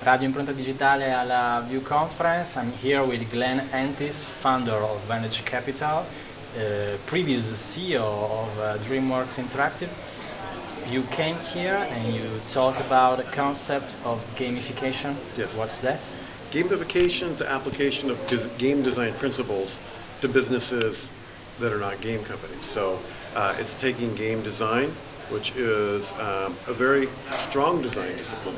Radio Improntadigitale alla ViewConference. I'm here with Glenn Entis, founder of Vanedge Capital, previous CEO of Dreamworks Interactive. You came here and you talk about a concept of gamification. Yes. What's that? Gamification is the application of game design principles to businesses that are not game companies. So it's taking game design, which is a very strong design discipline,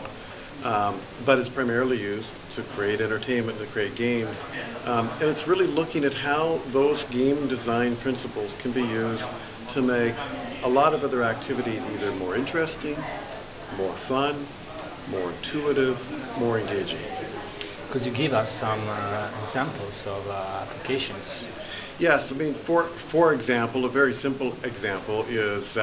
but it's primarily used to create entertainment, to create games, and it's really looking at how those game design principles can be used to make a lot of other activities either more interesting, more fun, more intuitive, more engaging. Could you give us some examples of applications? Yes, I mean, for example, a very simple example is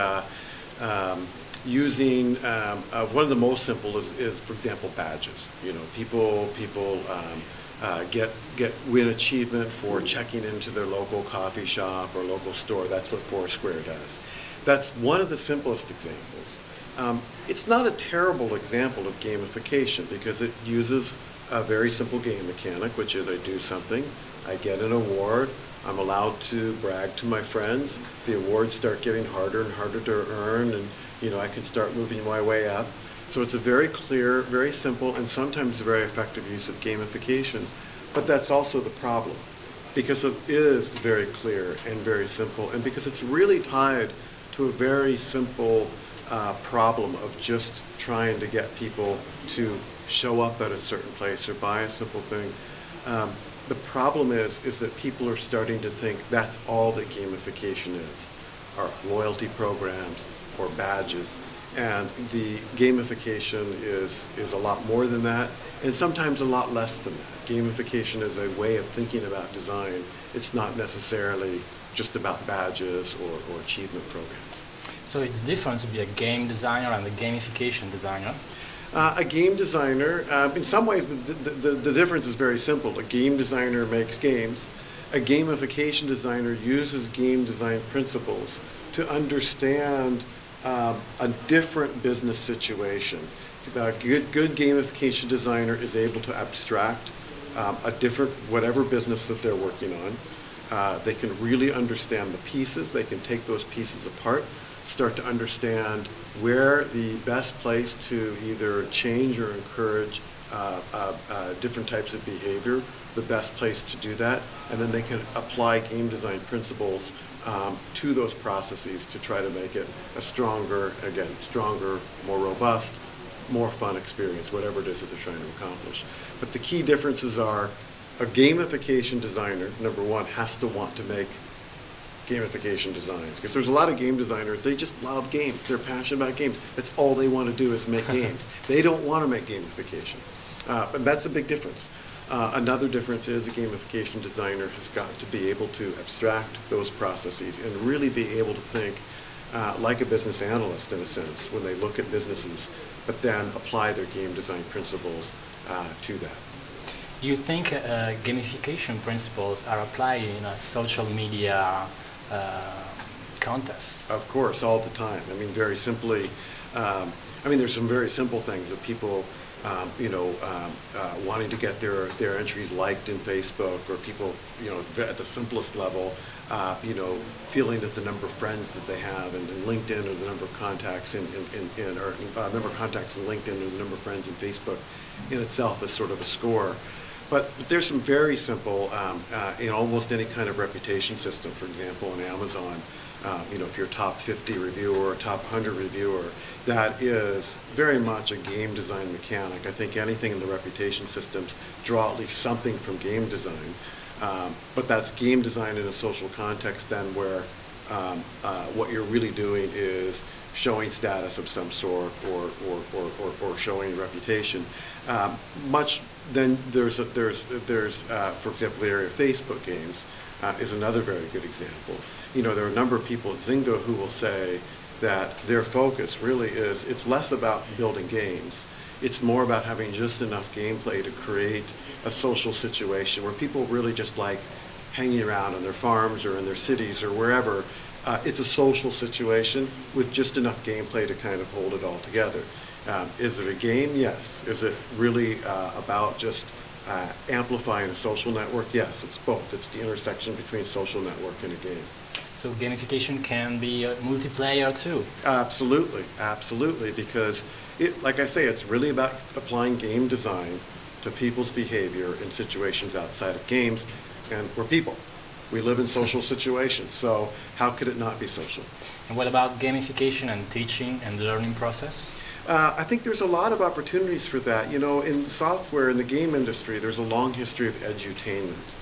using one of the most simple is for example badges. You know, people win achievement for checking into their local coffee shop or local store. That's what Foursquare does. That's one of the simplest examples. It's not a terrible example of gamification because it uses a very simple game mechanic, which is I do something, I get an award, I'm allowed to brag to my friends, the awards start getting harder and harder to earn, and I can start moving my way up. So it's a very clear, very simple, and sometimes very effective use of gamification. But that's also the problem, because it is very clear and very simple, and because it's really tied to a very simple problem of just trying to get people to show up at a certain place or buy a simple thing. The problem is that people are starting to think that's all that gamification is, are loyalty programs or badges. And the gamification is a lot more than that, and sometimes a lot less than that. Gamification is a way of thinking about design. It's not necessarily just about badges or achievement programs. So it's different to be a game designer and a gamification designer? A game designer, in some ways the difference is very simple. A game designer makes games. A gamification designer uses game design principles to understand a different business situation. A good gamification designer is able to abstract a different, whatever business that they're working on. They can really understand the pieces. They can take those pieces apart, start to understand where the best place to either change or encourage different types of behavior, the best place to do that, and then they can apply game design principles to those processes to try to make it a stronger, more robust, more fun experience, whatever it is that they're trying to accomplish. But the key differences are a gamification designer, number one, has to want to make gamification designs, because there's a lot of game designers, they just love games, they're passionate about games, that's all they want to do is make games. They don't want to make gamification, but that's a big difference. Another difference is a gamification designer has got to be able to abstract those processes and really be able to think like a business analyst in a sense when they look at businesses, but then apply their game design principles to that. You think gamification principles are applied in a social media contest? Of course, all the time. I mean, very simply, there's some very simple things that people, wanting to get their entries liked in Facebook, or people, at the simplest level, feeling that the number of friends that they have in LinkedIn, or the number of contacts number of contacts in LinkedIn, or the number of friends in Facebook in itself is sort of a score. But there's some very simple, in almost any kind of reputation system, for example, in Amazon, if you're a top 50 reviewer or top 100 reviewer, that is very much a game design mechanic. I think anything in the reputation systems draw at least something from game design, but that's game design in a social context then where what you're really doing is showing status of some sort or showing reputation. Then there's for example, the area of Facebook games is another very good example. There are a number of people at Zynga who will say that their focus really is, it's less about building games. It's more about having just enough gameplay to create a social situation where people really just like hanging around on their farms or in their cities or wherever. It's a social situation with just enough gameplay to kind of hold it all together. Is it a game? Yes. Is it really about just amplifying a social network? Yes, it's both. It's the intersection between social network and a game. So gamification can be a multiplayer too? Absolutely, absolutely, because like I say, it's really about applying game design to people's behavior in situations outside of games, and we're people. We live in social situations, so how could it not be social? And what about gamification and teaching and learning process? I think there's a lot of opportunities for that. You know, in software, in the game industry, there's a long history of edutainment.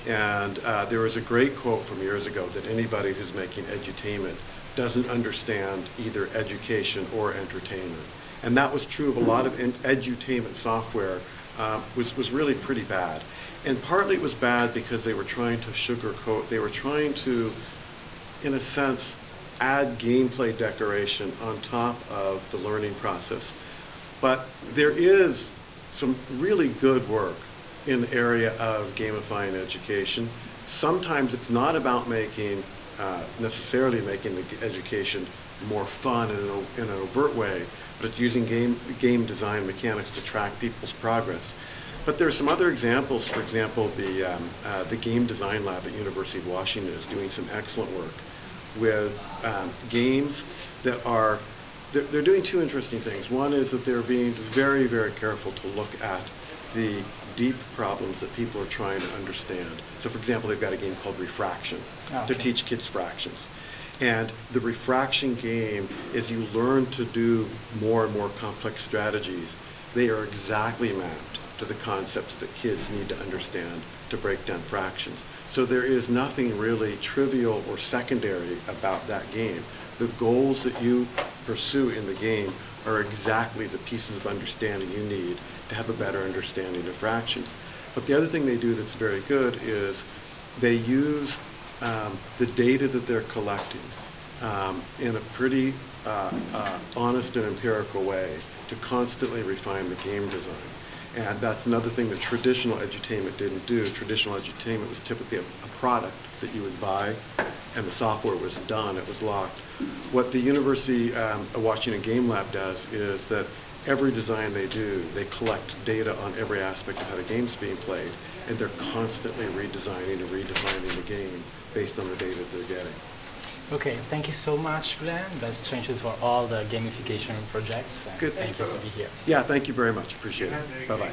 And there was a great quote from years ago that anybody who's making edutainment doesn't understand either education or entertainment. And that was true of a lot of edutainment software, was really pretty bad. And partly it was bad because they were trying to sugarcoat, they were trying to, in a sense, add gameplay decoration on top of the learning process. But there is some really good work in the area of gamifying education. Sometimes it's not about necessarily making the education more fun in an overt way, but it's using game design mechanics to track people's progress. But there are some other examples. For example, the Game Design Lab at University of Washington is doing some excellent work with games that are, they're doing two interesting things. One is that they're being very, very careful to look at the deep problems that people are trying to understand. So for example, they've got a game called Refraction to teach kids fractions. And the refraction game, as you learn to do more and more complex strategies, they are exactly mapped to the concepts that kids need to understand to break down fractions. So there is nothing really trivial or secondary about that game. The goals that you pursue in the game are exactly the pieces of understanding you need to have a better understanding of fractions. But the other thing they do that's very good is they use the data that they're collecting in a pretty honest and empirical way to constantly refine the game design. And that's another thing that traditional edutainment didn't do. Traditional edutainment was typically a product that you would buy, and the software was done, it was locked. What the University of Washington Game Lab does is that every design they do, they collect data on every aspect of how the game's being played, and they're constantly redesigning and redefining the game based on the data they're getting. Okay, thank you so much, Glenn. Best wishes for all the gamification projects. Good. Thank you to be here. Yeah, thank you very much. Appreciate it. Bye-bye.